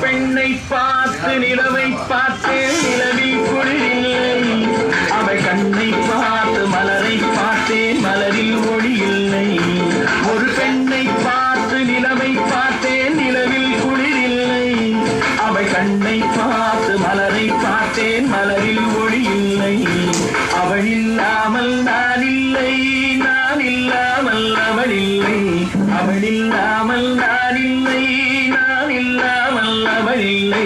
பெண்ணை பார்த்து நிலவை பார்த்தேன் நிலவில் குளிரில்லை அவள் கண்ணை பார்த்து மலரை பார்த்தேன் மலரில் ஒளி இல்லை ஒரு பெண்ணை பார்த்து நிலவை பார்த்தேன் நிலவில் குளிரில்லை அவள் கண்ணை பார்த்து மலரை பார்த்தேன் மலரில் ஒளி இல்லை அவள் இல்லாமல் நான் இல்லை நான் இல்லாமல் அவள் இல்லை அவள் இல்லாமல் நான் இல்லை நான் இல்லாமல் அவள் இல்லை.